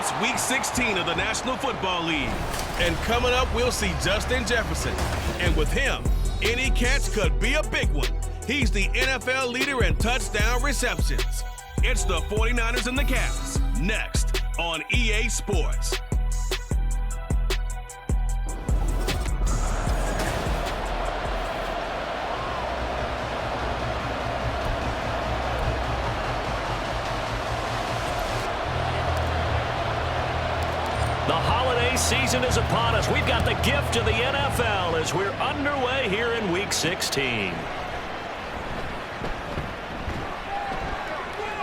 It's Week 16 of the National Football League. And coming up, we'll see Justin Jefferson. And with him, any catch could be a big one. He's the NFL leader in touchdown receptions. It's the 49ers and the Cavs, next on EA Sports. The holiday season is upon us. We've got the gift of the NFL as we're underway here in Week 16.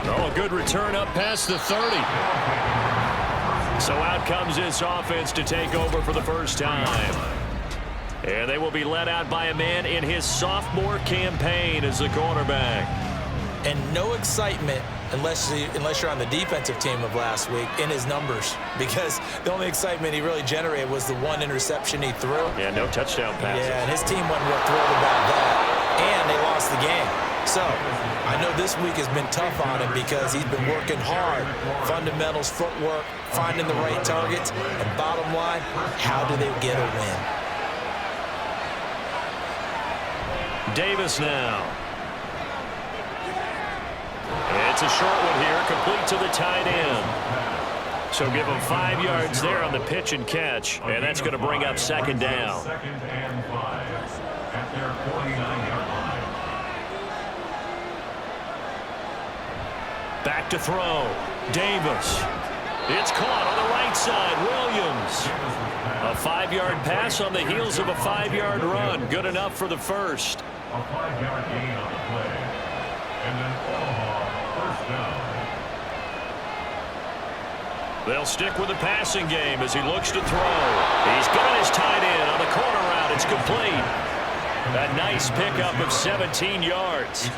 Oh, a good return up past the 30. So out comes this offense to take over for the first time. And they will be led out by a man in his sophomore campaign as the quarterback. And no excitement unless you're on the defensive team of last week in his numbers, because the only excitement he really generated was the one interception he threw. Yeah, no touchdown passes. Yeah, and his team wasn't real thrilled about that, and they lost the game. So I know this week has been tough on him because he's been working hard. Fundamentals, footwork, finding the right targets, and bottom line, how do they get a win? Davis now. It's a short one here, complete to the tight end. So give him 5 yards there on the pitch and catch, and that's going to bring up second down. Second and 5 at their 49-yard line. Back to throw. Davis. It's caught on the right side. Williams. A 5-yard pass on the heels of a 5-yard run. Good enough for the first. A 5-yard gain on the play. And then first down. They'll stick with the passing game as he looks to throw. He's got his tight end on the corner route. It's complete. A nice pickup of 17 yards.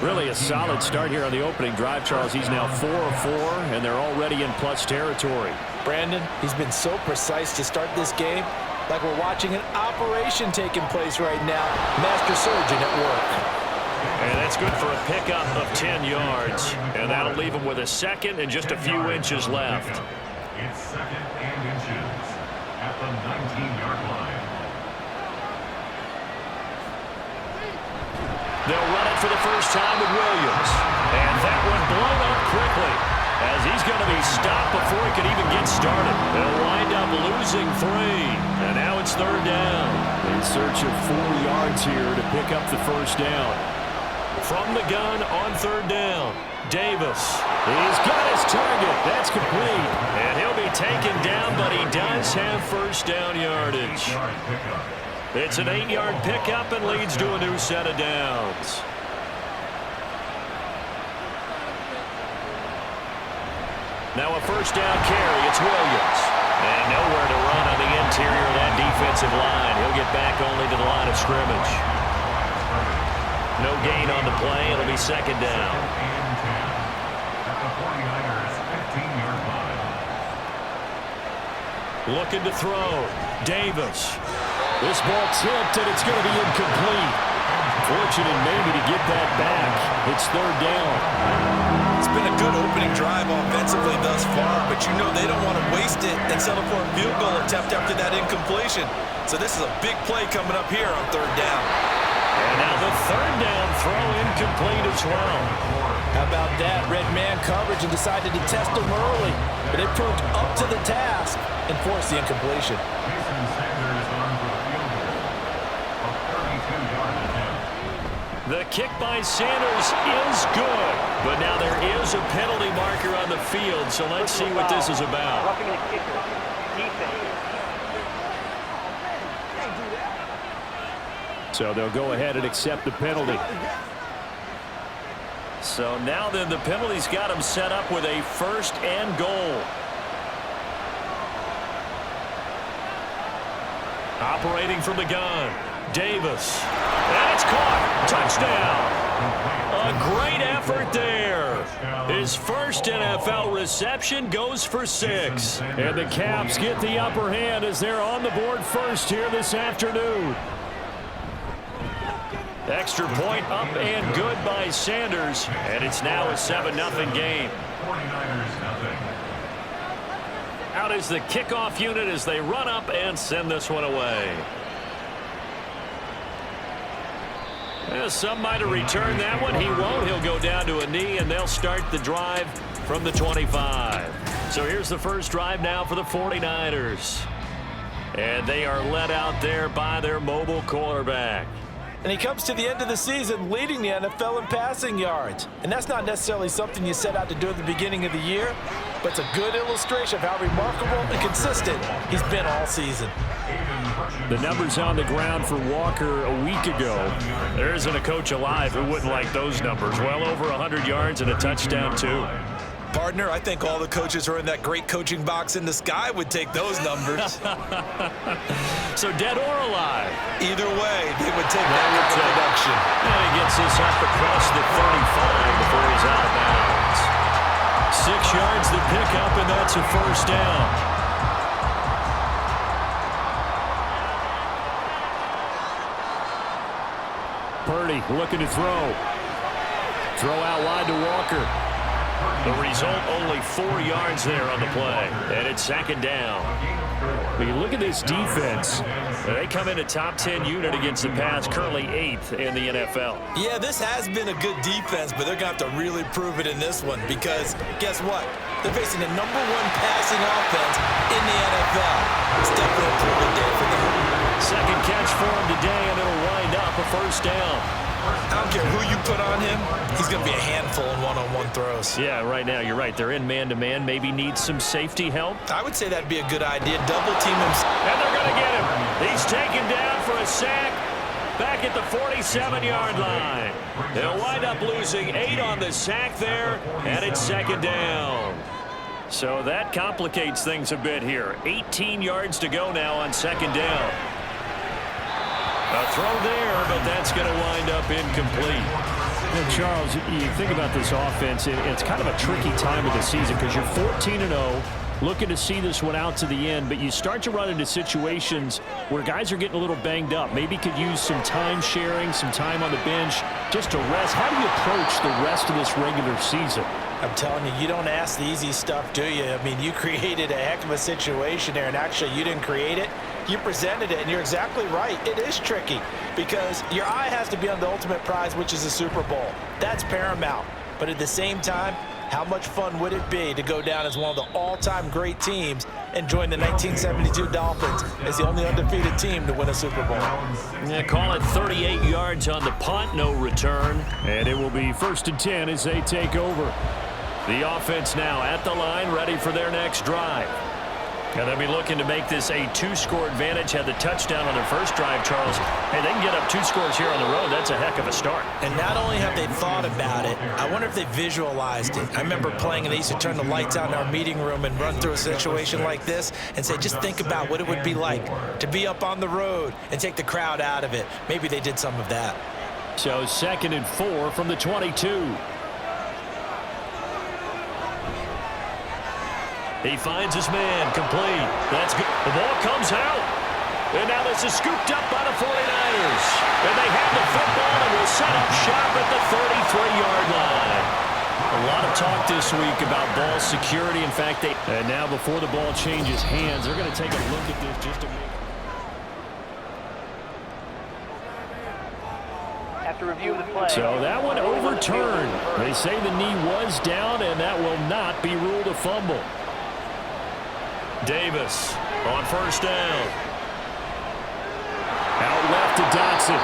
Really a solid start here on the opening drive, Charles. He's now 4 of 4, and they're already in plus territory. Brandon, he's been so precise to start this game, like we're watching an operation taking place right now. Master surgeon at work. And that's good for a pickup of 10 yards. And that'll leave him with a second and just a few inches left. It's second and inches at the 19-yard line. They'll run it for the first time with Williams. And that one blown up quickly as he's going to be stopped before he can even get started. They'll wind up losing 3. And now it's third down. In search of 4 yards here to pick up the first down. From the gun on third down, Davis. He's got his target. That's complete. And he'll be taken down, but he does have first down yardage. It's an 8-yard pickup and leads to a new set of downs. Now a first down carry. It's Williams. And nowhere to run on the interior of that defensive line. He'll get back only to the line of scrimmage. No gain on the play. It'll be second down. At the 49ers 15-yard line. Looking to throw. Davis. This ball tipped, and it's going to be incomplete. Fortunate maybe to get that back. It's third down. It's been a good opening drive offensively thus far, but you know they don't want to waste it and settle for a field goal attempt after that incompletion. So this is a big play coming up here on third down. And now the third down throw incomplete as well. How about that? Red man coverage and decided to test him early. But it proved up to the task and forced the incompletion. Jason Sanders on for the field goal. A 32-yard attempt. The kick by Sanders is good. But now there is a penalty marker on the field, so let's see what this is about. Roughing the kicker. Defense. So they'll go ahead and accept the penalty. So now then the penalty's got him set up with a first and goal. Operating from the gun. Davis. And it's caught. Touchdown. A great effort there. His first NFL reception goes for 6. And the Caps get the upper hand as they're on the board first here this afternoon. Extra point up and good by Sanders. And it's now a 7-0 game. 49ers nothing. Out is the kickoff unit as they run up and send this one away. Well, some might have returned that one. He won't. He'll go down to a knee, and they'll start the drive from the 25. So here's the first drive now for the 49ers. And they are led out there by their mobile quarterback. And he comes to the end of the season leading the NFL in passing yards. And that's not necessarily something you set out to do at the beginning of the year, but it's a good illustration of how remarkable and consistent he's been all season. The numbers on the ground for Walker a week ago. There isn't a coach alive who wouldn't like those numbers. Well over 100 yards and a touchdown, too. Partner, I think all the coaches who are in that great coaching box in the sky would take those numbers. So dead or alive? Either way, they would take that kind of production. And he gets this up across the 35 before he's out of bounds. 6 yards to pick up, and that's a first down. Purdy looking to throw. Throw out wide to Walker. The result, only 4 yards there on the play. And it's second down. When you look at this defense, They come in a top 10 unit against the pass, currently 8th in the NFL. Yeah, this has been a good defense, but they're going to have to really prove it in this one because guess what? They're facing the #1 passing offense in the NFL. It's definitely a improvement day for them. Second catch for him today, and it'll wind up a first down. I don't care who you put on him, he's going to be a handful in one-on-one throws. Yeah, right now, you're right. They're in man-to-man. Maybe needs some safety help. I would say that'd be a good idea. Double team him. And they're going to get him. He's taken down for a sack back at the 47-yard line. They'll wind up losing 8 on the sack there, and it's second down. So that complicates things a bit here. 18 yards to go now on second down. A throw there, but that's going to wind up incomplete. Well, Charles, you think about this offense, it's kind of a tricky time of the season because you're 14-0, looking to see this one out to the end, but you start to run into situations where guys are getting a little banged up. Maybe could use some time sharing, some time on the bench just to rest. How do you approach the rest of this regular season? I'm telling you, you don't ask the easy stuff, do you? I mean, you created a heck of a situation there, and actually you didn't create it. You presented it, and you're exactly right. It is tricky because your eye has to be on the ultimate prize, which is the Super Bowl. That's paramount. But at the same time, how much fun would it be to go down as one of the all-time great teams and join the 1972 Dolphins as the only undefeated team to win a Super Bowl? Yeah, call it 38 yards on the punt, no return. And it will be 1st and 10 as they take over. The offense now at the line, ready for their next drive. And they'll be looking to make this a 2-score advantage. Had the touchdown on their first drive, Charles. Hey, they can get up 2 scores here on the road. That's a heck of a start. And not only have they thought about it, I wonder if they visualized it. I remember playing, and they used to turn the lights out in our meeting room and run through a situation like this and say, just think about what it would be like to be up on the road and take the crowd out of it. Maybe they did some of that. So 2nd and 4 from the 22. He finds his man, complete. That's good. The ball comes out. And now this is scooped up by the 49ers. And they have the football and will set up shop at the 33-yard line. A lot of talk this week about ball security. In fact, and now before the ball changes hands, they're going to take a look at this just to make. After reviewing the play. So that one overturned. They say the knee was down, and that will not be ruled a fumble. Davis on first down. Out left to Dotson.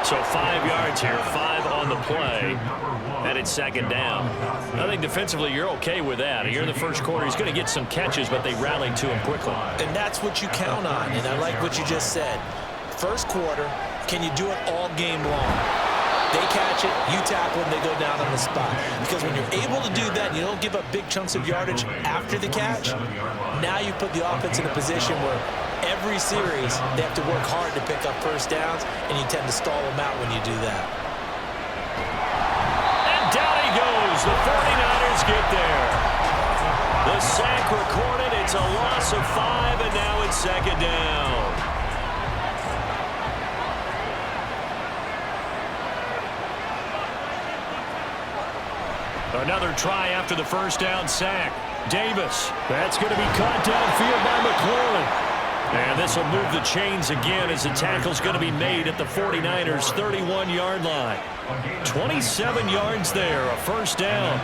So 5 yards here, 5 on the play, and it's second down. I think defensively you're okay with that. Here in the first quarter, he's going to get some catches, but they rallied to him quickly. And that's what you count on, and I like what you just said. First quarter, can you do it all game long? They catch it, you tackle them, they go down on the spot. Because when you're able to do that, and you don't give up big chunks of yardage after the catch, now you put the offense in a position where every series they have to work hard to pick up first downs, and you tend to stall them out when you do that. And down he goes. The 49ers get there. The sack recorded. It's a loss of 5, and now it's second down. Another try after the first down sack. Davis. That's going to be caught downfield by McLaurin. And this will move the chains again as the tackle's going to be made at the 49ers' 31-yard line. 27 yards there, a first down.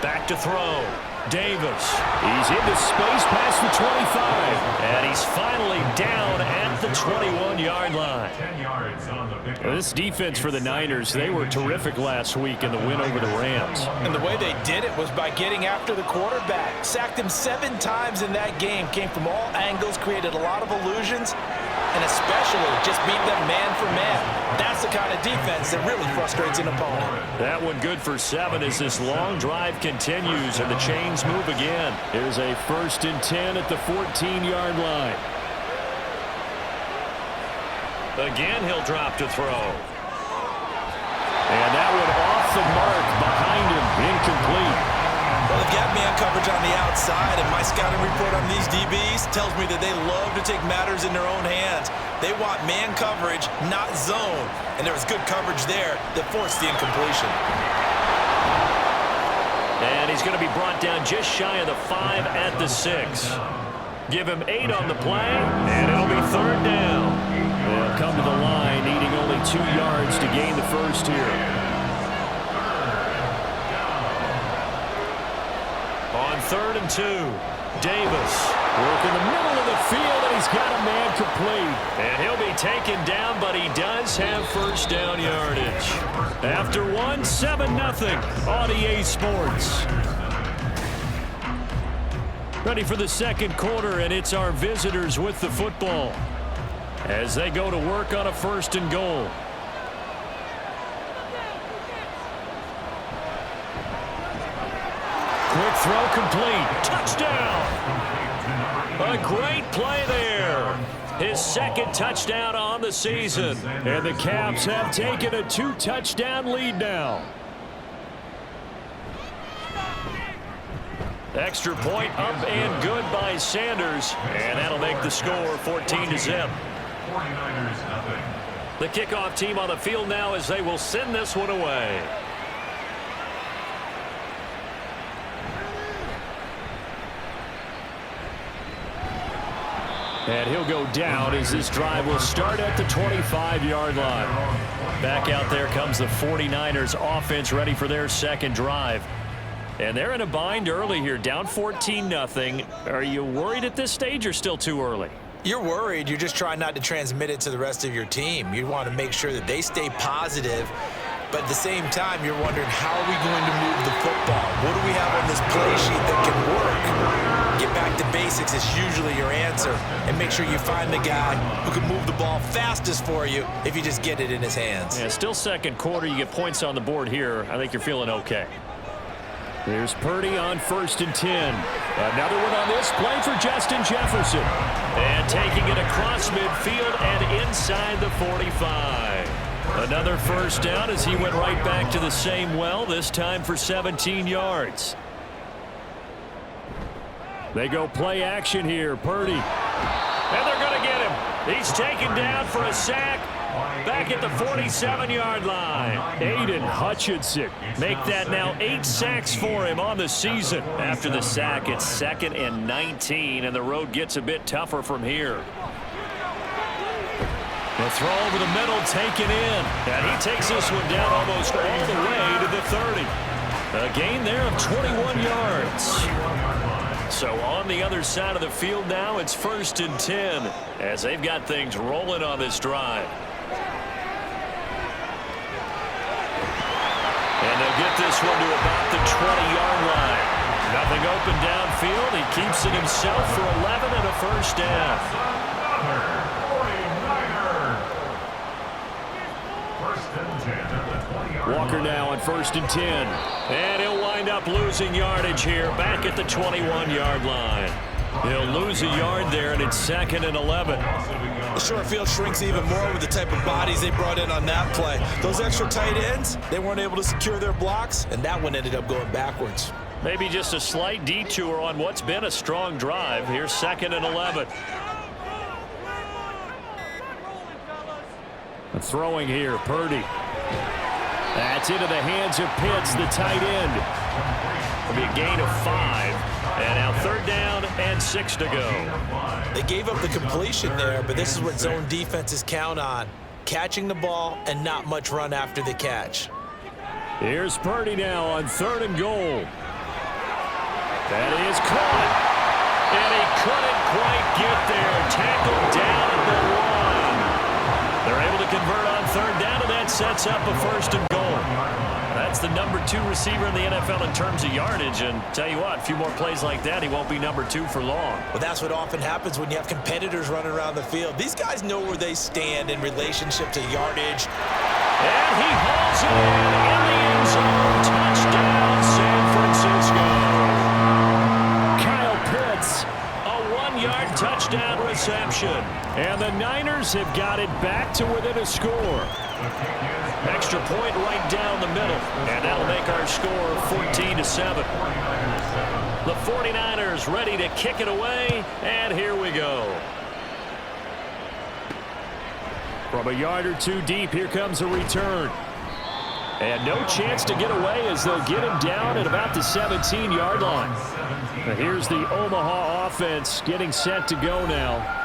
Back to throw. Davis. He's into space past the 25. And he's finally down at the 21-yard line. 10 yards on the pickup. This defense for the Niners, they were terrific last week in the win over the Rams. And the way they did it was by getting after the quarterback. Sacked him 7 times in that game. Came from all angles, created a lot of illusions, and especially just beat them man for man. That's the kind of defense that really frustrates an opponent. That one good for 7 as this long drive continues and the chains move again. Here's a 1st and 10 at the 14-yard line. Again, he'll drop to throw. And that one off the mark behind him, incomplete. Well, they've got man coverage on the outside, and my scouting report on these DBs tells me that they love to take matters in their own hands. They want man coverage, not zone. And there was good coverage there that forced the incompletion. And he's going to be brought down just shy of the 5 at the 6. Give him 8 on the play, and it'll be 3rd down. They'll come to the line, needing only 2 yards to gain the first here. On 3rd and 2, Davis working the middle of the field, and he's got a man complete. And he'll be taken down, but he does have first down yardage. After 1, 7-0 on EA Sports. Ready for the second quarter, and it's our visitors with the football as they go to work on a 1st and goal. Quick throw complete. Touchdown. A great play there. His 2nd touchdown on the season. And the Caps have taken a 2-touchdown lead now. Extra point up and good by Sanders. And that'll make the score 14-0. 49ers nothing. The kickoff team on the field now as they will send this one away. And he'll go down as this drive will start at the 25-yard line. Back out there comes the 49ers offense ready for their second drive. And they're in a bind early here, down 14-0. Are you worried at this stage or still too early? You're worried. You're just trying not to transmit it to the rest of your team. You want to make sure that they stay positive. But at the same time, you're wondering, how are we going to move the football? What do we have on this play sheet that can work? Get back to basics is usually your answer. And make sure you find the guy who can move the ball fastest for you if you just get it in his hands. Yeah, still second quarter. You get points on the board here. I think you're feeling okay. Here's Purdy on 1st and 10. Another one on this play for Justin Jefferson. And taking it across midfield and inside the 45. Another first down as he went right back to the same well, this time for 17 yards. They go play action here. Purdy. And they're going to get him. He's taken down for a sack back at the 47-yard line. Aiden Hutchinson. Make that now 8 sacks for him on the season. After the sack, it's 2nd and 19, and the road gets a bit tougher from here. The throw over the middle taken in. And he takes this one down almost all the way to the 30. A gain there of 21 yards. So on the other side of the field now, it's 1st and 10 as they've got things rolling on this drive. And they'll get this one to about the 20-yard line. Nothing open downfield. He keeps it himself for 11 and a first down. Walker now on 1st and 10. And he'll wind up losing yardage here back at the 21-yard line. He'll lose a yard there, and it's 2nd and 11. The short field shrinks even more with the type of bodies they brought in on that play. Those extra tight ends, they weren't able to secure their blocks, and that one ended up going backwards. Maybe just a slight detour on what's been a strong drive. Here's 2nd and 11. Throwing here, Purdy. That's into the hands of Pitts, the tight end. It'll be a gain of 5. And now 3rd down and 6 to go. They gave up the completion there, but this is what zone defenses count on. Catching the ball and not much run after the catch. Here's Purdy now on 3rd and goal. That is caught. And he couldn't quite get there. Tackled down at the 1. They're able to convert on 3rd down, and that sets up a 1st and goal. That's the number 2 receiver in the NFL in terms of yardage. And tell you what, a few more plays like that, he won't be number 2 for long. Well, that's what often happens when you have competitors running around the field. These guys know where they stand in relationship to yardage. And he hauls it in the end zone. Touchdown, San Francisco. Kyle Pitts, a 1-yard touchdown reception. And the Niners have got it back to within a score. Extra point right down the middle. And that'll make our score 14-7. The 49ers ready to kick it away. And here we go. From a yard or 2 deep, here comes a return. And no chance to get away as they'll get him down at about the 17-yard line. Now here's the Omaha offense getting set to go now.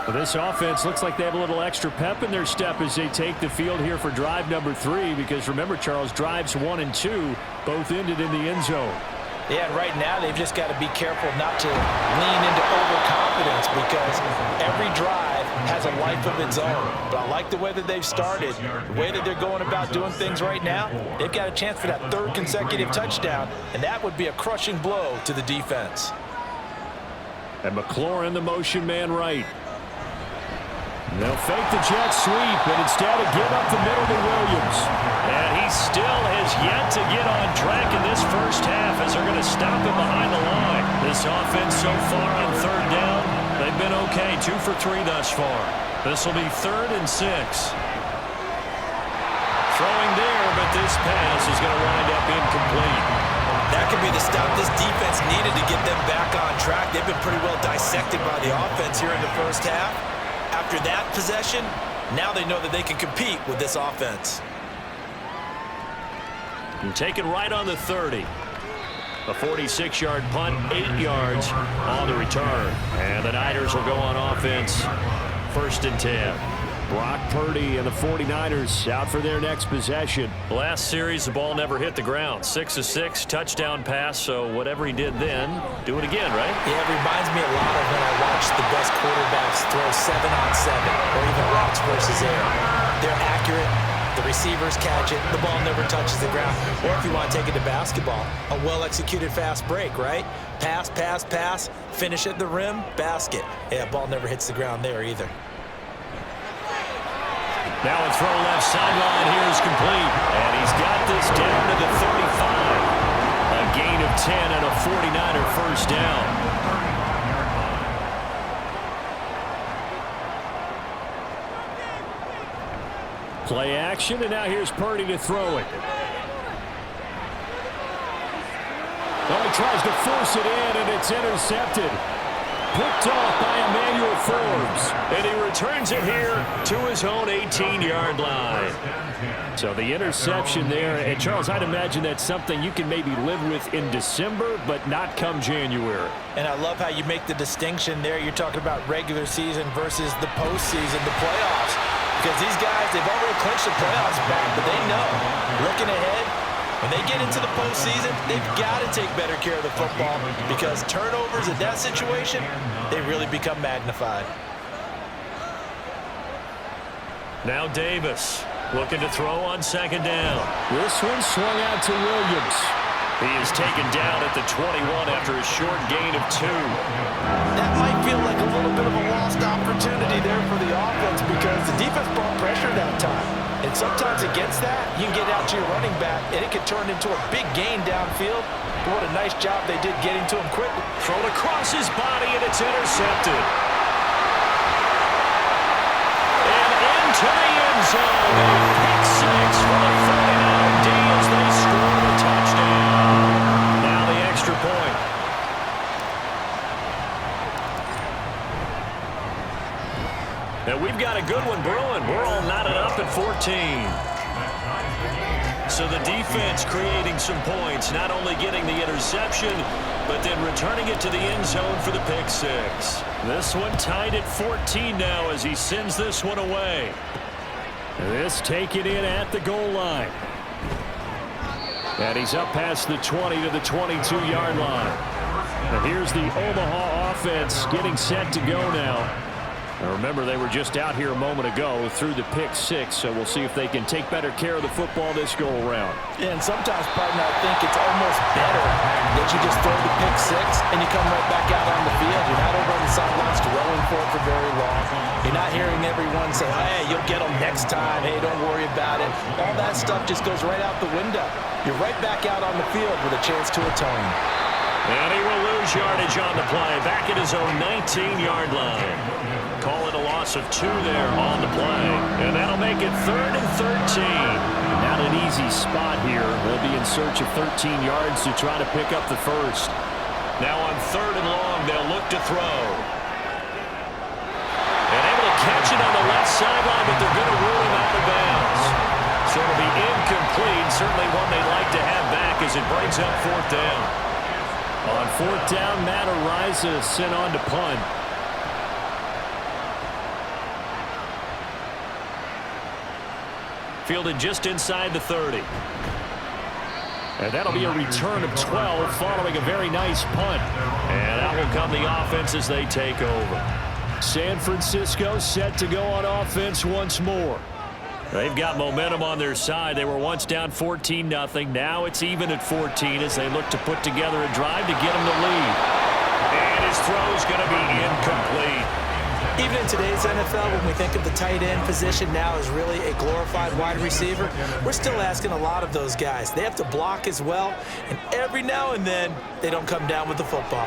Well, this offense looks like they have a little extra pep in their step as they take the field here for drive number 3. Because remember, Charles, drives 1 and 2 both ended in the end zone. Yeah, and right now they've just got to be careful not to lean into overconfidence because every drive has a life of its own. But I like the way that they've started, the way that they're going about doing things right now. They've got a chance for that 3rd consecutive touchdown, and that would be a crushing blow to the defense. And McLaurin, the motion man right. They'll fake the jet sweep, and instead of give up the middle to Williams. And he still has yet to get on track in this first half as they're going to stop him behind the line. This offense so far on 3rd down, they've been okay, 2 for 3 thus far. This will be 3rd and 6. Throwing there, but this pass is going to wind up incomplete. That could be the stop this defense needed to get them back on track. They've been pretty well dissected by the offense here in the first half. After that possession, now they know that they can compete with this offense. And taken right on the 30. A 46-yard punt, 8 yards on the return. And the Niners will go on offense, 1st and 10. Brock Purdy and the 49ers out for their next possession. Last series, the ball never hit the ground. 6 of 6, touchdown pass, so whatever he did then, do it again, right? Yeah, it reminds me a lot of when I watched the best quarterbacks throw 7-on-7 or even routes versus air. They're accurate. The receivers catch it. The ball never touches the ground. Or if you want to take it to basketball, a well-executed fast break, right? Pass, pass, pass, finish at the rim, basket. Yeah, ball never hits the ground there either. Now a throw left sideline here is complete. And he's got this down to the 35. A gain of 10 and a 49er 1st down. Play action, and now here's Purdy to throw it. Oh, he tries to force it in, and it's intercepted. Picked off by Emmanuel Forbes. And he returns it here to his own 18-yard line. So the interception there. And, Charles, I'd imagine that's something you can maybe live with in December, but not come January. And I love how you make the distinction there. You're talking about regular season versus the postseason, the playoffs. Because these guys, they've already clinched the playoffs back, but they know, looking ahead, when they get into the postseason, they've got to take better care of the football because turnovers in that situation, they really become magnified. Now Davis looking to throw on 2nd down. This one swung out to Williams. He is taken down at the 21 after a short gain of 2. That might feel like a little bit of a lost opportunity there for the offense because the defense brought pressure that time. And sometimes against that, you can get out to your running back, and it can turn into a big gain downfield. But what a nice job they did getting to him quickly. Thrown across his body, and it's intercepted. And into the end zone. Pick 6 for the 49 D as they score a touchdown. Now the extra point. And we've got a good one brewing. We're all knotted up at 14. So the defense creating some points, not only getting the interception, but then returning it to the end zone for the pick six. This one tied at 14 now as he sends this one away. This taken in at the goal line. And he's up past the 20 to the 22-yard line. And here's the Omaha offense getting set to go now. Now remember, they were just out here a moment ago through the pick six, so we'll see if they can take better care of the football this go-around. Yeah, and sometimes, partner, I think it's almost better that you just throw the pick six and you come right back out on the field. You're not over on the sidelines dwelling for it for very long. You're not hearing everyone say, hey, you'll get them next time. Hey, don't worry about it. All that stuff just goes right out the window. You're right back out on the field with a chance to atone. And he will lose yardage on the play, back at his own 19-yard line. Call it a loss of 2 there on the play. And that'll make it 3rd and 13. Not an easy spot here. They'll be in search of 13 yards to try to pick up the first. Now on 3rd and long, they'll look to throw. And able to catch it on the left sideline, but they're going to rule him out of bounds. So it'll be incomplete. Certainly one they'd like to have back as it brings up 4th down. On 4th down, Matt Araiza sent on to punt. Fielded just inside the 30. And that'll be a return of 12 following a very nice punt. And out will come the offense as they take over. San Francisco set to go on offense once more. They've got momentum on their side. They were once down 14-0. Now it's even at 14 as they look to put together a drive to get them the lead. And his throw's going to be incomplete. Even in today's NFL, when we think of the tight end position now as really a glorified wide receiver, we're still asking a lot of those guys. They have to block as well, and every now and then, they don't come down with the football.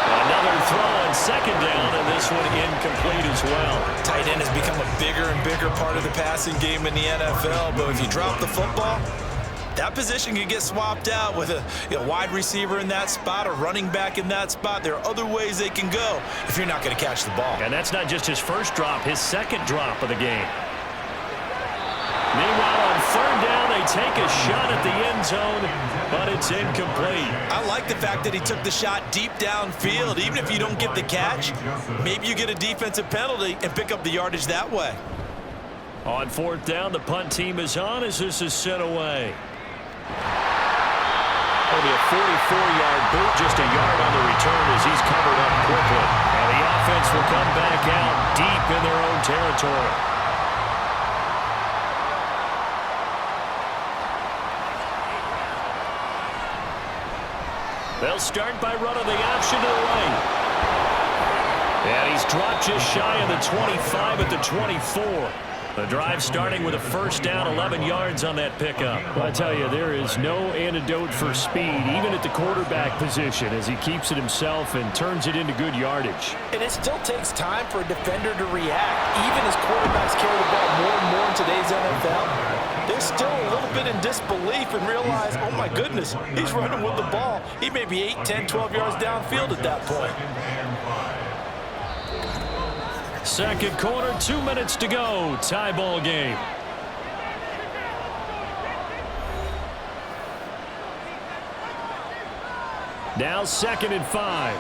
Another throw on 2nd down, and this one incomplete as well. Tight end has become a bigger and bigger part of the passing game in the NFL, but if you drop the football, that position can get swapped out with a wide receiver in that spot or running back in that spot. There are other ways they can go if you're not going to catch the ball. And that's not just his first drop, his 2nd drop of the game. Meanwhile, on 3rd down, they take a shot at the end zone, but it's incomplete. I like the fact that he took the shot deep downfield. Even if you don't get the catch, maybe you get a defensive penalty and pick up the yardage that way. On 4th down, the punt team is on as this is sent away. It'll be a 44-yard boot, just a yard on the return as he's covered up quickly. And the offense will come back out deep in their own territory. They'll start by running the option to the right. And he's dropped just shy of the 25 at the 24. The drive starting with a 1st down, 11 yards on that pickup. Well, I tell you, there is no antidote for speed, even at the quarterback position, as he keeps it himself and turns it into good yardage. And it still takes time for a defender to react. Even as quarterbacks carry the ball more and more in today's NFL, they're still a little bit in disbelief and realize, oh my goodness, he's running with the ball. He may be 8, 10, 12 yards downfield at that point. 2nd quarter, 2 minutes to go. Tie ball game. Now 2nd and 5.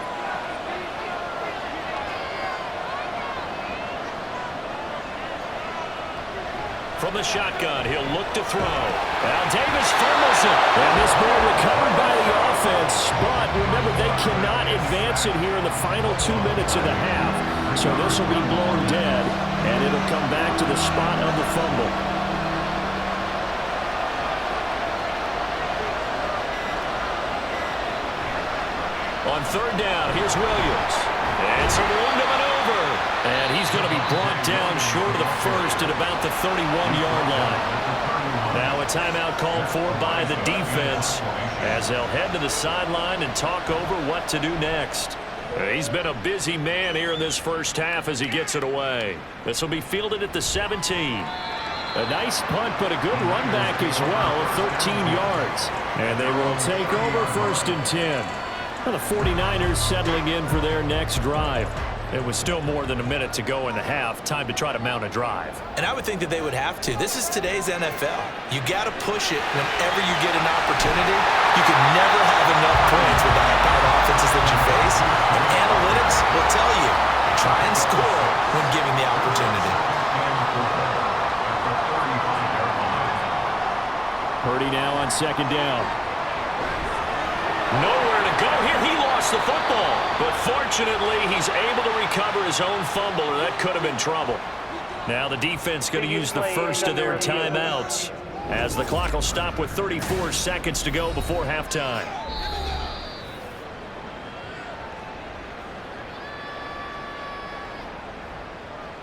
From the shotgun, he'll look to throw. Now Davis fumbles it. And this ball recovered by the offense. But remember, they cannot advance it here in the final 2 minutes of the half. So this will be blown dead, and it'll come back to the spot of the fumble. On 3rd down, here's Williams. And some room to maneuver. And he's going to be brought down short of the first at about the 31-yard line. Now a timeout called for by the defense as they'll head to the sideline and talk over what to do next. He's been a busy man here in this first half as he gets it away. This will be fielded at the 17. A nice punt, but a good run back as well of 13 yards. And they will take over 1st and 10. Well, the 49ers settling in for their next drive. It was still more than a minute to go in the half. Time to try to mount a drive. And I would think that they would have to. This is today's NFL. You got to push it whenever you get an opportunity. You can never have enough points with the high-powered offenses that you face. And analytics will tell you, try and score when given the opportunity. Purdy now on second down. Nowhere to go here. He lost the football. But fortunately, he's able to recover his own fumble, or that could have been trouble. Now the defense going to use the first of their timeouts, as the clock will stop with 34 seconds to go before halftime.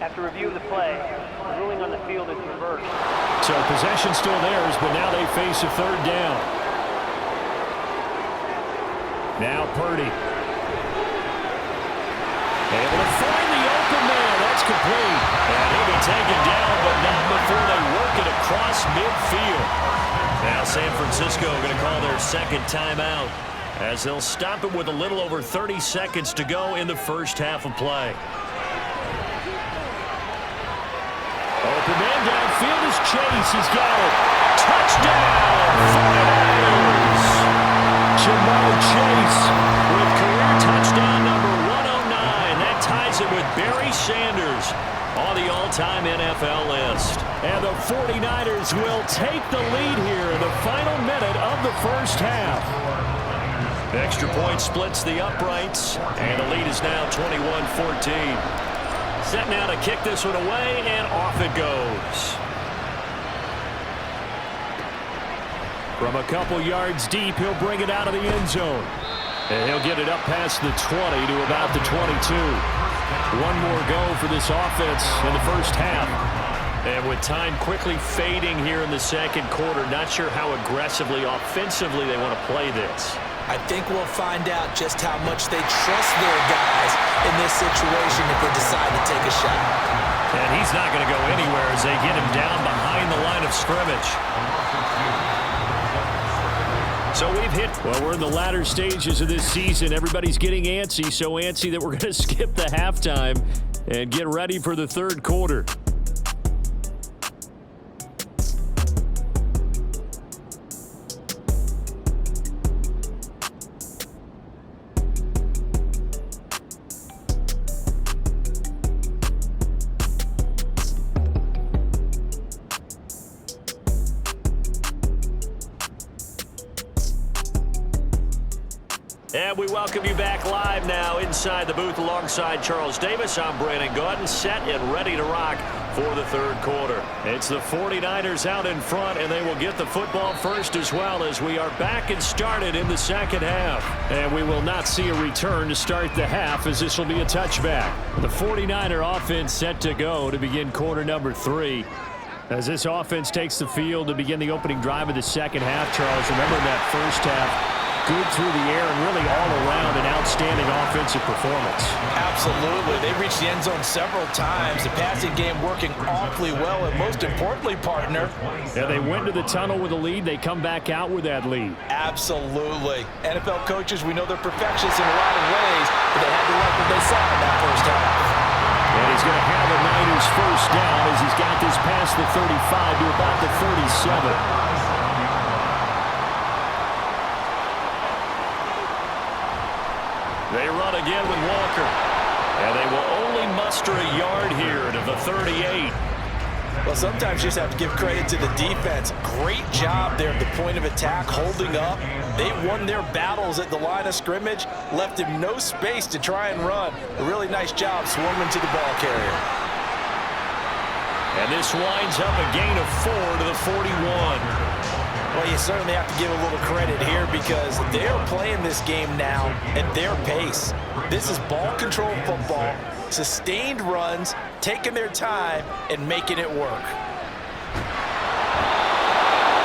After review of the play, the ruling on the field is reversed. So possession still theirs, but now they face a third down. Now Purdy. Able to find the open man. That's complete. And he'll be taken down, but not before they work it across midfield. Now San Francisco going to call their second timeout, as they'll stop it with a little over 30 seconds to go in the first half of play. Open man downfield is Chase. He's got it. Touchdown! 49ers! Jamar Chase with career touchdown number 109. That ties it with Barry Sanders on the all-time NFL list. And the 49ers will take the lead here in the final minute of the first half. Extra point splits the uprights, and the lead is now 21-14. Set now to kick this one away, and off it goes. From a couple yards deep, he'll bring it out of the end zone. And he'll get it up past the 20 to about the 22. One more go for this offense in the first half. And with time quickly fading here in the second quarter, not sure how aggressively, offensively they want to play this. I think we'll find out just how much they trust their guys in this situation if they decide to take a shot. And he's not going to go anywhere as they get him down behind the line of scrimmage. So we've hit, well, we're in the latter stages of this season. Everybody's getting antsy, so antsy that we're going to skip the halftime and get ready for the third quarter. And we welcome you back live now inside the booth alongside Charles Davis. I'm Brandon Gaudin, set and ready to rock for the third quarter. It's the 49ers out in front, and they will get the football first as well, as we are back and started in the second half. And we will not see a return to start the half, as this will be a touchback. The 49er offense set to go to begin quarter number 3. As this offense takes the field to begin the opening drive of the second half, Charles, remember in that first half, good through the air and really all around an outstanding offensive performance. Absolutely. They reached the end zone several times. The passing game working awfully well, and most importantly, partner. Yeah, they went to the tunnel with a lead. They come back out with that lead. Absolutely. NFL coaches, we know they're perfectionists in a lot of ways, but they had to like what they saw in that first half. And he's going to have a Niners first down as he's got this past the 35 to about the 37. They run again with Walker. And they will only muster a yard here to the 38. Well, sometimes you just have to give credit to the defense. Great job there at the point of attack, holding up. They won their battles at the line of scrimmage, left him no space to try and run. A really nice job swarming to the ball carrier. And this winds up a gain of 4 to the 41. Well, you certainly have to give a little credit here because they're playing this game now at their pace. This is ball control football, sustained runs, taking their time, and making it work.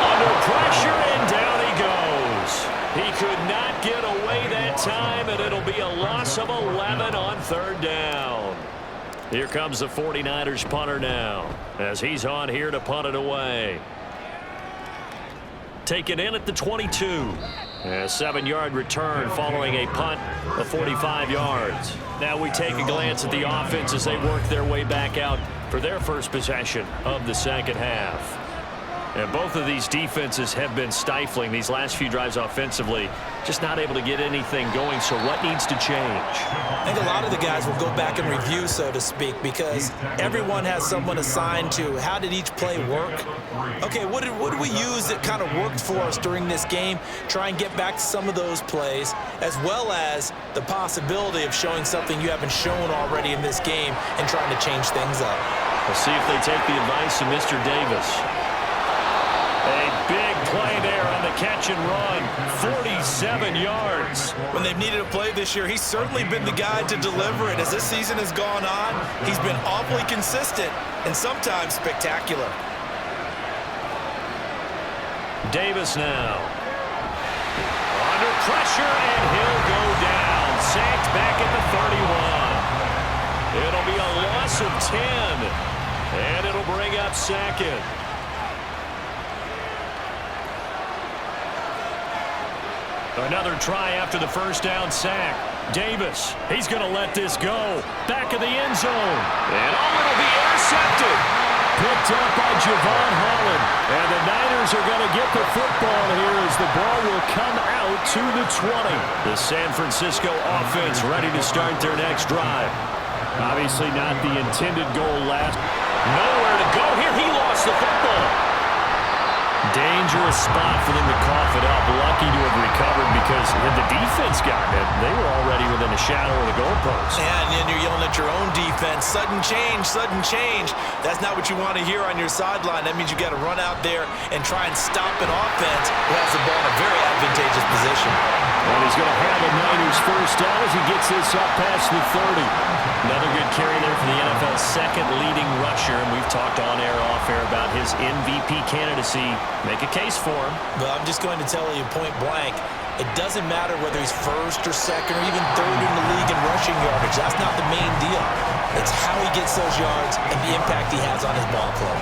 Under pressure, and down he goes. He could not get away that time, and it'll be a loss of 11 on third down. Here comes the 49ers punter now, as he's on here to punt it away. Taken in at the 22. A 7-yard return following a punt of 45 yards. Now we take a glance at the offense as they work their way back out for their first possession of the second half. And both of these defenses have been stifling these last few drives offensively, just not able to get anything going. So what needs to change? I think a lot of the guys will go back and review, so to speak, because everyone has someone assigned to how did each play work. Okay, what did we use that kind of worked for us during this game? Try and get back to some of those plays, as well as the possibility of showing something you haven't shown already in this game and trying to change things up. We'll see if they take the advice of Mr. Davis. A big play there on the catch and run, 47 yards. When they've needed a play this year, he's certainly been the guy to deliver it. As this season has gone on, he's been awfully consistent and sometimes spectacular. Davis now. Under pressure, and he'll go down. Sacked back at the 31. It'll be a loss of 10, and it'll bring up second. Another try after the first down sack. Davis, he's going to let this go. Back of the end zone. And it'll be intercepted. Picked up by Javon Holland. And the Niners are going to get the football here as the ball will come out to the 20. The San Francisco offense ready to start their next drive. Obviously not the intended goal last. Nowhere to go here. He lost the football. Dangerous spot for them to cough it up. Lucky to have recovered because had the defense gotten it, they were already within a shadow of the goalpost. Yeah, and then you're yelling at your own defense. Sudden change, sudden change. That's not what you want to hear on your sideline. That means you got to run out there and try and stop an offense who has the ball in a very advantageous position. And he's going to have the Niners first down as he gets this up past the 30. Another good carry there for the NFL's second leading rusher, and we've talked on air, off air about his MVP candidacy. Make a case for him. Well, I'm just going to tell you point blank, it doesn't matter whether he's first or second or even third in the league in rushing yardage. That's not the main deal. It's how he gets those yards and the impact he has on his ball club.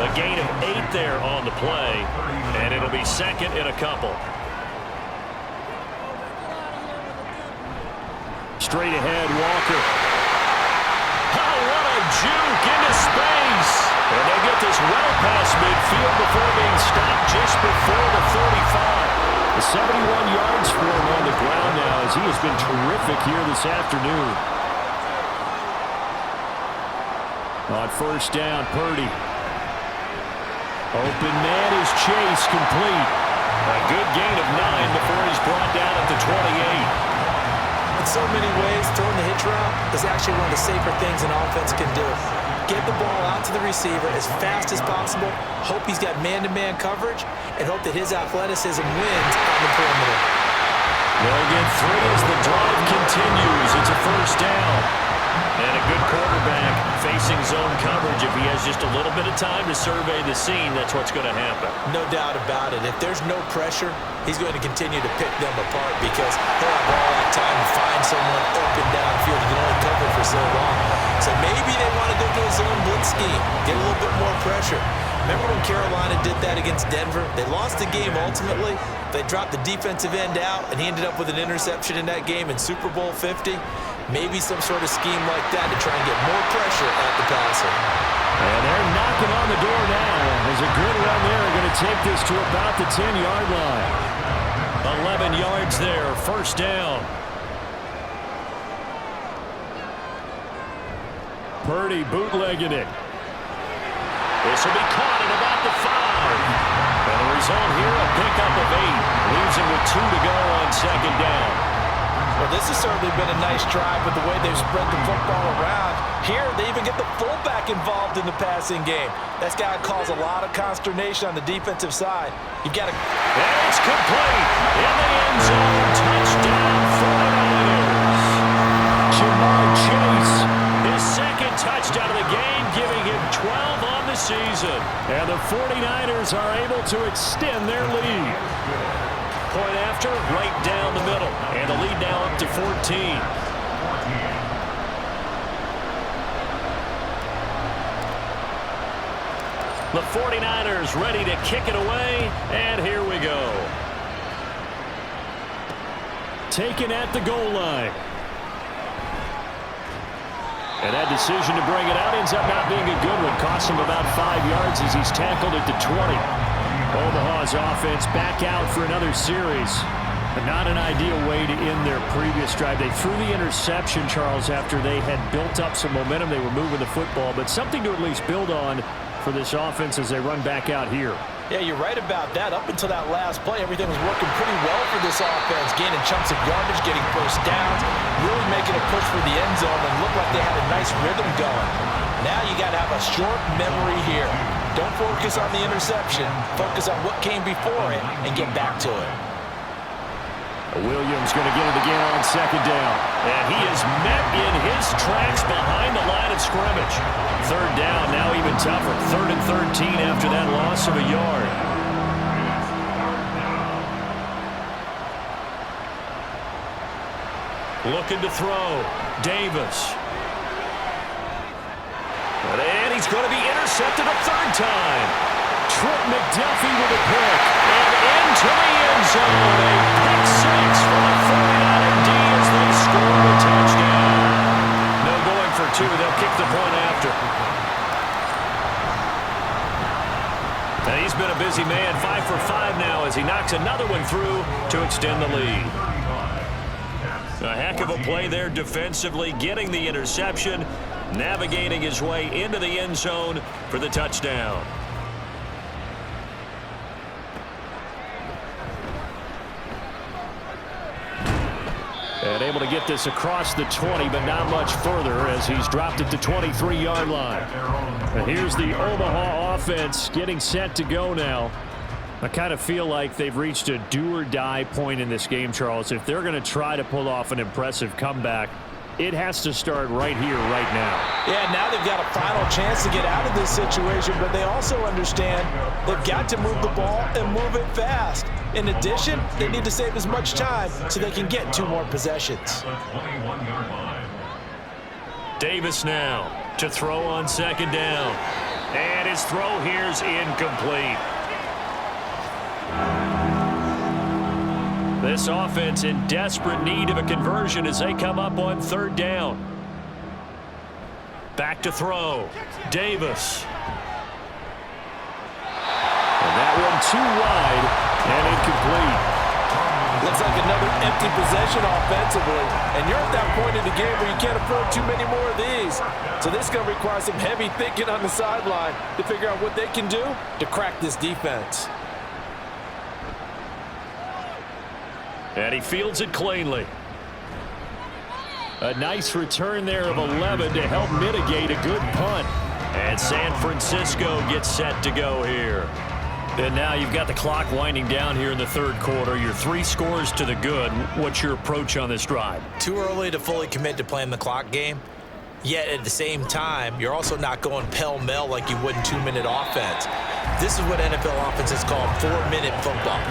A gain of 8 there on the play, and it'll be second and a couple. Straight ahead, Walker. Oh, what a juke into space. And they get this well past midfield before being stopped just before the 35. The 71 yards for him on the ground now as he has been terrific here this afternoon. On first down, Purdy. Open man is Chase, complete. A good gain of 9 before he's brought down at the 28. In so many ways, throwing the hitch route is actually one of the safer things an offense can do. Get the ball out to the receiver as fast as possible, hope he's got man-to-man coverage, and hope that his athleticism wins on the perimeter. They'll get 3 as the drive continues. It's a first down. And a good quarterback facing zone coverage. If he has just a little bit of time to survey the scene, that's what's going to happen. No doubt about it. If there's no pressure, he's going to continue to pick them apart because he'll have all that time to find someone open downfield. He can only cover for so long. So maybe they want to go to a zone blitz scheme, get a little bit more pressure. Remember when Carolina did that against Denver? They lost the game ultimately. They dropped the defensive end out, and he ended up with an interception in that game in Super Bowl 50. Maybe some sort of scheme like that to try and get more pressure at the passer. And they're knocking on the door now. There's a good run there. Going to take this to about the 10-yard line. 11 yards there, first down. Purdy bootlegging it. This will be caught at about the 5. And the result here, a pickup of 8. Leaves him with 2 to go on second down. Well, this has certainly been a nice drive with the way they've spread the football around. Here, they even get the fullback involved in the passing game. That's got to cause a lot of consternation on the defensive side. You've got to... And it's complete. In the end zone, touchdown 49ers. Jamar Chase. His second touchdown of the game, giving him 12 on the season. And the 49ers are able to extend their lead. Point after, right down the middle. And the lead now up to 14. The 49ers ready to kick it away, and here we go. taken at the goal line. And that decision to bring it out ends up not being a good one. Costs him about 5 yards as he's tackled at the 20. Omaha's offense back out for another series. But not an ideal way to end their previous drive. They threw the interception, Charles, after they had built up some momentum. They were moving the football, but something to at least build on for this offense as they run back out here. Yeah, you're right about that. Up until that last play, everything was working pretty well for this offense, gaining chunks of yardage, getting first downs, really making a push for the end zone, and looked like they had a nice rhythm going. Now you got to have a short memory here. Don't focus on the interception. Focus on what came before it and get back to it. Williams going to get it again on second down. And he is met in his tracks behind the line of scrimmage. Third down, now even tougher. 3rd and 13 after that loss of a yard. Looking to throw. Davis. And he's going to be intercepted a 3rd time. Trip McDuffie with a pick. And into the end zone. A pick 6 for the 49er D as they score a touchdown. No going for 2. They'll kick the point after. And he's been a busy man. 5 for 5 now as he knocks another one through to extend the lead. A heck of a play there defensively, getting the interception, navigating his way into the end zone for the touchdown. And able to get this across the 20, but not much further as he's dropped it to 23-yard line. And here's the Omaha offense getting set to go now. I kind of feel like they've reached a do-or-die point in this game, Charles. If they're going to try to pull off an impressive comeback, it has to start right here, right now. Yeah, now they've got a final chance to get out of this situation, but they also understand they've got to move the ball and move it fast. In addition, they need to save as much time so they can get 2 more possessions. Davis now to throw on second down. And his throw here's incomplete. This offense in desperate need of a conversion as they come up on 3rd down. Back to throw. Davis. And that one too wide and incomplete. Looks like another empty possession offensively. And you're at that point in the game where you can't afford too many more of these. So this is going to require some heavy thinking on the sideline to figure out what they can do to crack this defense. And he fields it cleanly. A nice return there of 11 to help mitigate a good punt. And San Francisco gets set to go here. And now you've got the clock winding down here in the 3rd quarter. Your 3 scores to the good. What's your approach on this drive? Too early to fully commit to playing the clock game. Yet at the same time, you're also not going pell-mell like you would in 2-minute offense. This is what NFL offenses call 4-minute football.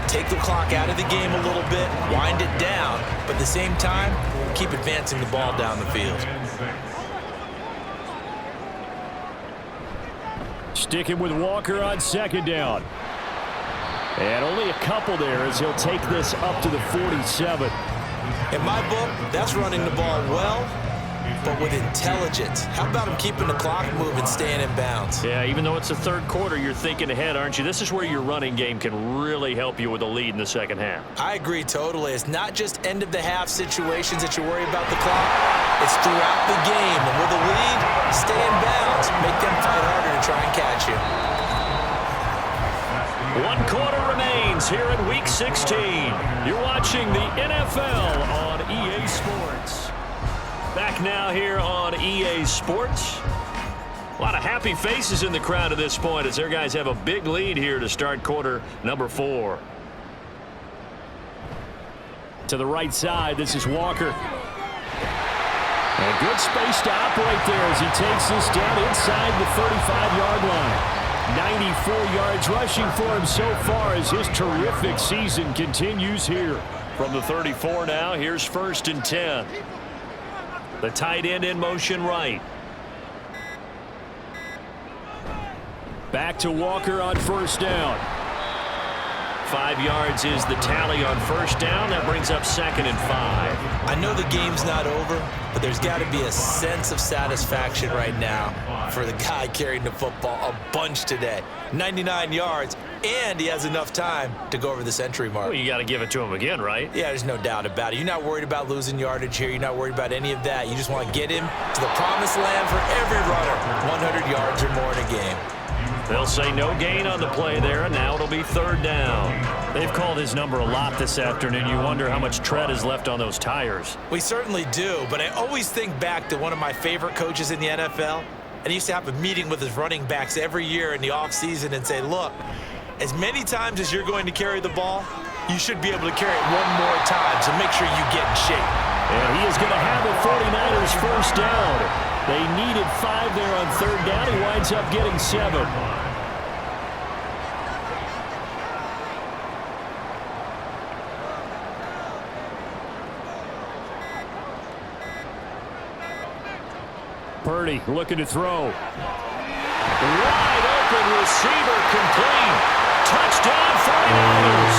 Take the clock out of the game a little bit, wind it down, but at the same time, keep advancing the ball down the field. Sticking with Walker on second down. And only a couple there as he'll take this up to the 47. In my book, that's running the ball well, but with intelligence. How about him keeping the clock moving, staying in bounds? Yeah, even though it's the 3rd quarter, you're thinking ahead, aren't you? This is where your running game can really help you with a lead in the 2nd half. I agree totally. It's not just end-of-the-half situations that you worry about the clock. It's throughout the game. And with a lead, stay in bounds. Make them fight harder to try and catch you. 1 quarter remains here in Week 16. You're watching the NFL on EA Sports. Back now here on EA Sports. A lot of happy faces in the crowd at this point as their guys have a big lead here to start quarter number 4. To the right side, this is Walker. And good space to operate there as he takes this down inside the 35-yard line. 94 yards rushing for him so far as his terrific season continues here. From the 34 now, here's 1st and 10. The tight end in motion right. Back to Walker on 1st down. 25 yards is the tally on first down. That brings up 2nd and 5. I know the game's not over, but there's got to be a sense of satisfaction right now for the guy carrying the football a bunch today. 99 yards, and he has enough time to go over the century mark. Well, you got to give it to him again, right? Yeah, there's no doubt about it. You're not worried about losing yardage here. You're not worried about any of that. You just want to get him to the promised land for every runner, 100 yards or more in a game. They'll say no gain on the play there, and now it'll be 3rd down. They've called his number a lot this afternoon. You wonder how much tread is left on those tires. We certainly do, but I always think back to one of my favorite coaches in the NFL, and he used to have a meeting with his running backs every year in the offseason and say, look, as many times as you're going to carry the ball, you should be able to carry it one more time, so make sure you get in shape. And he is going to have the 49ers first down. They needed 5 there on 3rd down. He winds up getting 7. Purdy looking to throw. Wide open receiver complete. Touchdown 49ers.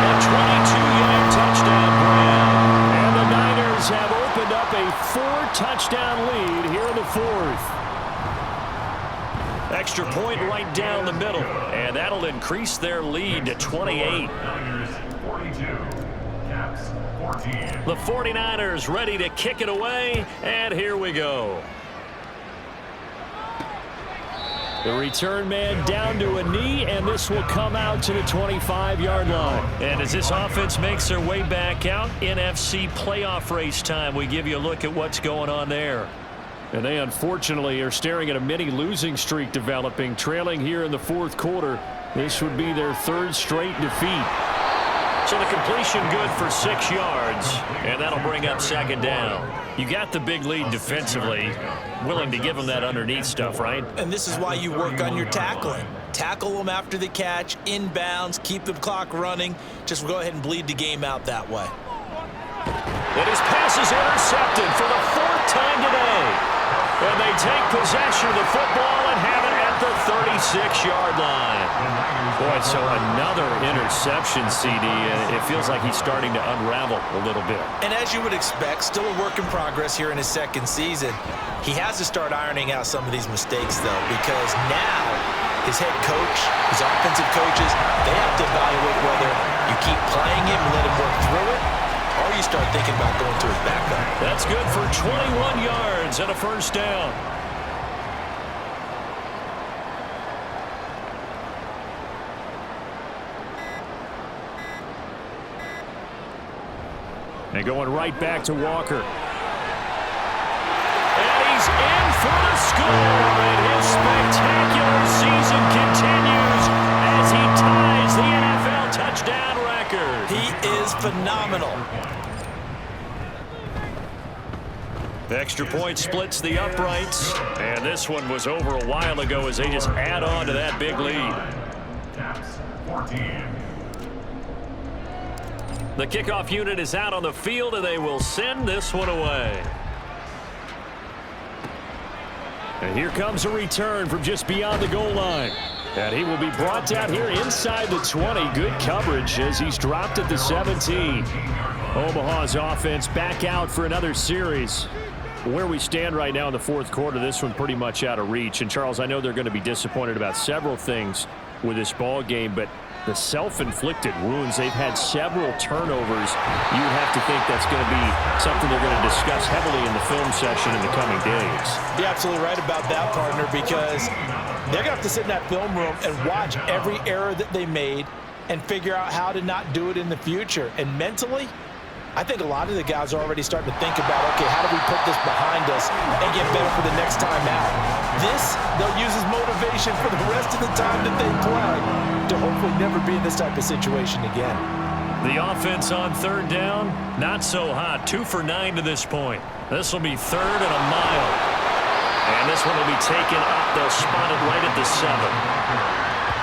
A 22-yard touchdown grab. And the Niners have opened up a 4-touchdown lead here in the 4th. Extra point right down the middle, and that'll increase their lead to 28. Niners 42, Caps 14. The 49ers ready to kick it away, and here we go. The return man down to a knee, and this will come out to the 25-yard line. And as this offense makes their way back out, NFC playoff race time, we give you a look at what's going on there. And they unfortunately are staring at a mini losing streak developing, trailing here in the 4th quarter. This would be their 3rd straight defeat. So the completion good for 6 yards, and that'll bring up 2nd down. You got the big lead defensively, willing to give them that underneath stuff, right? And this is why you work on your tackling. Tackle them after the catch, inbounds, keep the clock running. Just go ahead and bleed the game out that way. And his pass is intercepted for the 4th time today. And they take possession of the football and have it at the 36-yard line. Boy, so another interception, CD. It feels like he's starting to unravel a little bit. And as you would expect, still a work in progress here in his 2nd season. He has to start ironing out some of these mistakes, though, because now his head coach, his offensive coaches, they have to evaluate whether you keep playing him and let him work through it, or you start thinking about going to his backup. That's good for 21 yards and a 1st down. And going right back to Walker. And he's in for the score. And his spectacular season continues as he ties the NFL touchdown record. He is phenomenal. The extra point splits the uprights. And this one was over a while ago as they just add on to that big lead. Caps 14. The kickoff unit is out on the field, and they will send this one away. And here comes a return from just beyond the goal line. And he will be brought down here inside the 20. Good coverage as he's dropped at the 17. Omaha's offense back out for another series. Where we stand right now in the 4th quarter, this one pretty much out of reach. And, Charles, I know they're going to be disappointed about several things with this ball game, but the self-inflicted wounds, they've had several turnovers. You would have to think that's going to be something they're going to discuss heavily in the film session in the coming days. You're absolutely right about that, partner, because they're going to have to sit in that film room and watch every error that they made and figure out how to not do it in the future. And mentally, I think a lot of the guys are already starting to think about, okay, how do we put this behind us and get better for the next time out? This, they'll use as motivation for the rest of the time that they play to hopefully never be in this type of situation again. The offense on 3rd down, not so hot. 2 for 9 to this point. This will be 3rd and a mile. And this one will be taken up. They'll spot it right at the 7.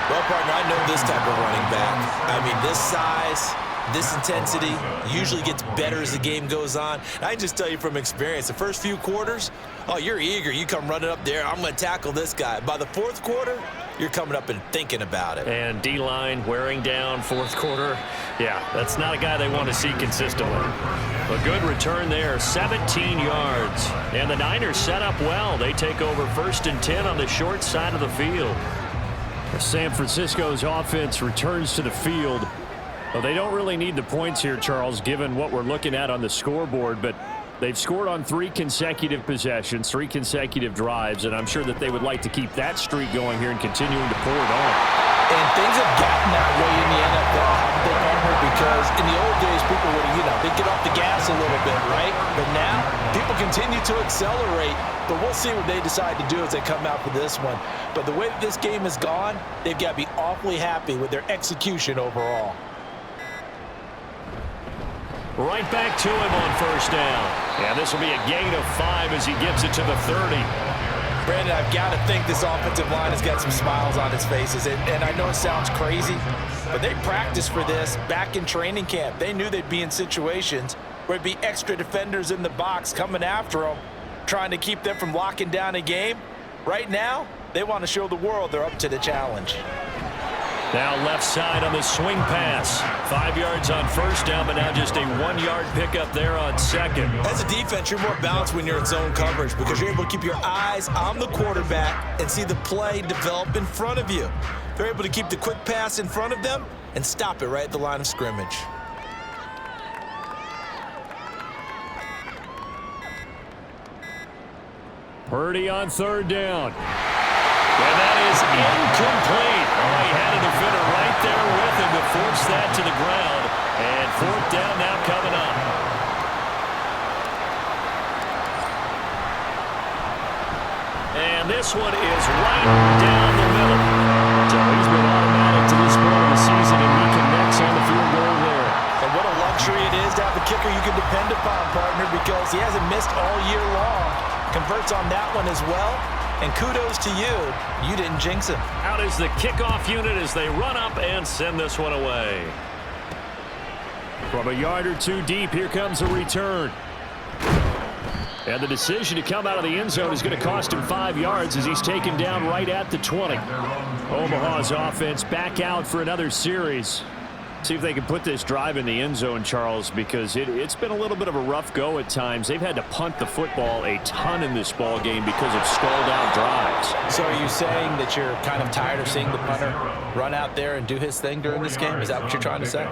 Well, partner, I know this type of running back. I mean, this size, this intensity usually gets better as the game goes on. I can just tell you from experience, the first few quarters, oh, you're eager. You come running up there, I'm going to tackle this guy. By the 4th quarter, you're coming up and thinking about it. And D-line wearing down fourth quarter. Yeah, that's not a guy they want to see consistently. A good return there, 17 yards. And the Niners set up well. They take over 1st and 10 on the short side of the field. San Francisco's offense returns to the field. Well, they don't really need the points here, Charles, given what we're looking at on the scoreboard, but they've scored on 3 consecutive possessions, 3 consecutive drives, and I'm sure that they would like to keep that streak going here and continuing to pour it on. And things have gotten that way in the NFL, haven't they, Armour? Because in the old days, people would, they'd get off the gas a little bit, right? But now, people continue to accelerate. But we'll see what they decide to do as they come out for this one. But the way that this game has gone, they've got to be awfully happy with their execution overall. Right back to him on 1st down. And this will be a gain of 5 as he gets it to the 30. Brandon, I've got to think this offensive line has got some smiles on its faces. And I know it sounds crazy, but they practiced for this back in training camp. They knew they'd be in situations where it'd be extra defenders in the box coming after them, trying to keep them from locking down a game. Right now, they want to show the world they're up to the challenge. Now left side on the swing pass. 5 yards on 1st down, but now just a 1-yard pickup there on 2nd. As a defense, you're more balanced when you're in zone coverage because you're able to keep your eyes on the quarterback and see the play develop in front of you. They're able to keep the quick pass in front of them and stop it right at the line of scrimmage. Purdy on 3rd down. And that is incomplete. Oh, he had a defender right there with him to force that to the ground. And 4th down now coming up. And this one is right down the middle. So he's been automatic to this point of the season, and he connects on the field goal there. And what a luxury it is to have a kicker you can depend upon, partner, because he hasn't missed all year long. Converts on that one as well. And kudos to you. You didn't jinx him. Out is the kickoff unit as they run up and send this one away. From a yard or 2 deep, here comes a return. And the decision to come out of the end zone is going to cost him 5 yards as he's taken down right at the 20. Omaha's offense back out for another series. See if they can put this drive in the end zone, Charles, because it's been a little bit of a rough go at times. They've had to punt the football a ton in this ball game because of stalled-out drives. So are you saying that you're kind of tired of seeing the punter run out there and do his thing during this game? Is that what you're trying to say?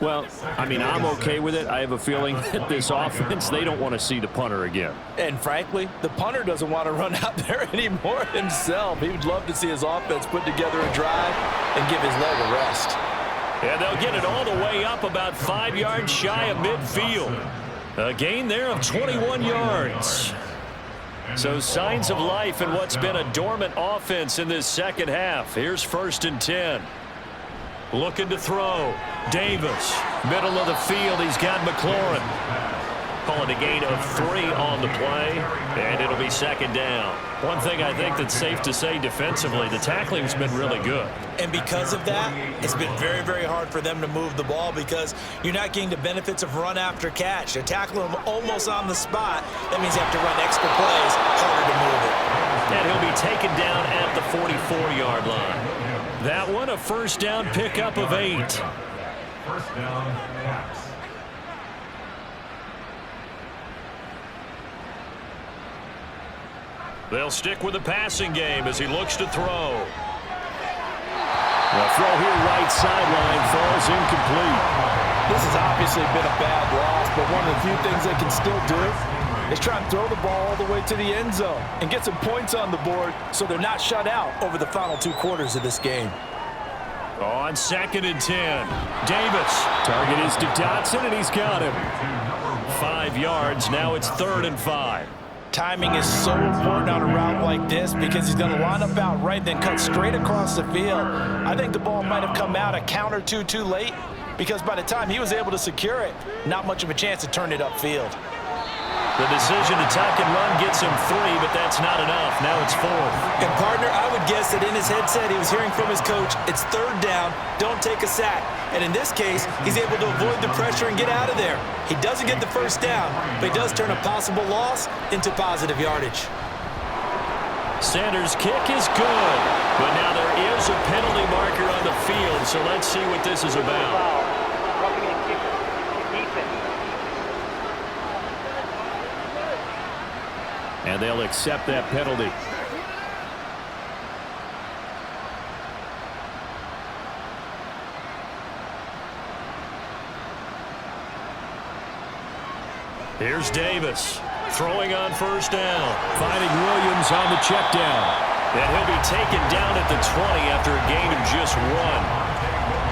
Well, I mean, I'm okay with it. I have a feeling that this offense, they don't want to see the punter again. And frankly, the punter doesn't want to run out there anymore himself. He would love to see his offense put together a drive and give his leg a rest. And they'll get it all the way up about 5 yards shy of midfield. A gain there of 21 yards. So signs of life in what's been a dormant offense in this second half. Here's 1st and 10. Looking to throw. Davis, middle of the field. He's got McLaurin. Calling a gain of 3 on the play, and it'll be 2nd down. One thing I think that's safe to say defensively, the tackling's been really good. And because of that, it's been very, very hard for them to move the ball because you're not getting the benefits of run after catch. They're tackling them almost on the spot. That means you have to run extra plays, harder to move it. And he'll be taken down at the 44-yard line. That one, a 1st down pickup of 8. 1st down, Pats. They'll stick with the passing game as he looks to throw. The throw here right sideline falls incomplete. This has obviously been a bad loss, but one of the few things they can still do is try and throw the ball all the way to the end zone and get some points on the board so they're not shut out over the final 2 quarters of this game. On 2nd and 10, Davis. Target is to Dotson, and he's got him. 5 yards, now it's 3rd and 5. Timing is so important on a route like this because he's going to line up out right, then cut straight across the field. I think the ball might have come out a count or 2 too late because by the time he was able to secure it, not much of a chance to turn it upfield. The decision to tuck and run gets him 3, but that's not enough. Now it's 4th. And, partner, I would guess that in his headset he was hearing from his coach, it's 3rd down, don't take a sack. And in this case, he's able to avoid the pressure and get out of there. He doesn't get the 1st down, but he does turn a possible loss into positive yardage. Sanders' kick is good. But now there is a penalty marker on the field, so let's see what this is about. Roughing the kicker. Defense. And they'll accept that penalty. Here's Davis throwing on first down. Finding Williams on the check down. And he'll be taken down at the 20 after a gain of just 1.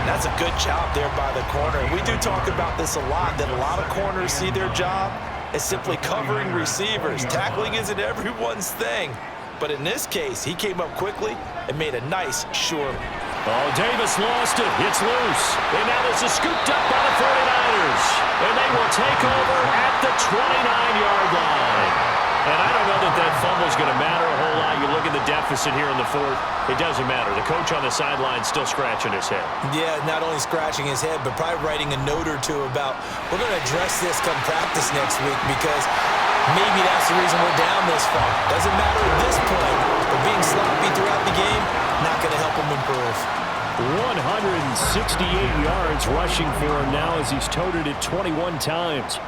That's a good job there by the corner. We do talk about this a lot, that a lot of corners see their job as simply covering receivers. Tackling isn't everyone's thing. But in this case, he came up quickly and made a nice, sure. Oh, Davis lost it. It's loose. And now this is scooped up by the 49ers. And they will take over at the 29-yard line. And I don't know that that fumble is going to matter a whole lot. You look at the deficit here in the 4th. It doesn't matter. The coach on the sideline still scratching his head. Yeah, not only scratching his head, but probably writing a note or two about, we're going to address this come practice next week because maybe that's the reason we're down this far. Doesn't matter at this point, but being sloppy throughout the game, not going to help him improve. 168 yards rushing for him now as he's toted it 21 times.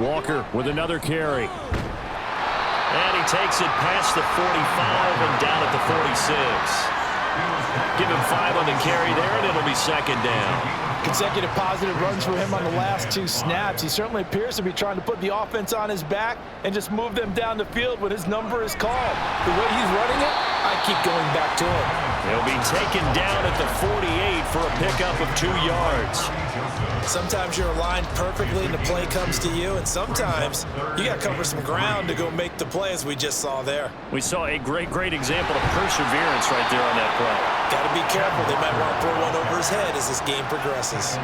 Walker with another carry. And he takes it past the 45 and down at the 46. Give him 5 on the carry there, and it'll be second down. Consecutive positive runs for him on the last 2 snaps. He certainly appears to be trying to put the offense on his back and just move them down the field when his number is called. The way he's running it, I keep going back to him. He'll be taken down at the 48 for a pickup of 2 yards. Sometimes you're aligned perfectly and the play comes to you, and sometimes you got to cover some ground to go make the play, as we just saw there. We saw a great example of perseverance right there on that play. Got to be careful. They might want to throw one over his head as this game progresses.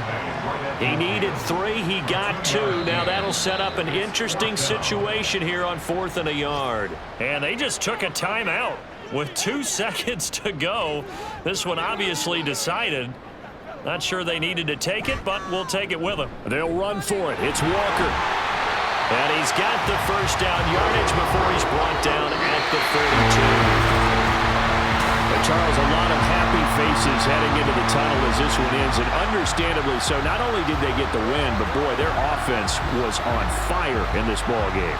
He needed 3. He got 2. Now that'll set up an interesting situation here on 4th and a yard. And they just took a timeout with 2 seconds to go. This one obviously decided. Not sure they needed to take it, but we'll take it with them. They'll run for it. It's Walker. And he's got the first down yardage before he's brought down at the 32. But Charles, a lot of happy faces heading into the tunnel as this one ends, and understandably so. Not only did they get the win, but boy, their offense was on fire in this ball game.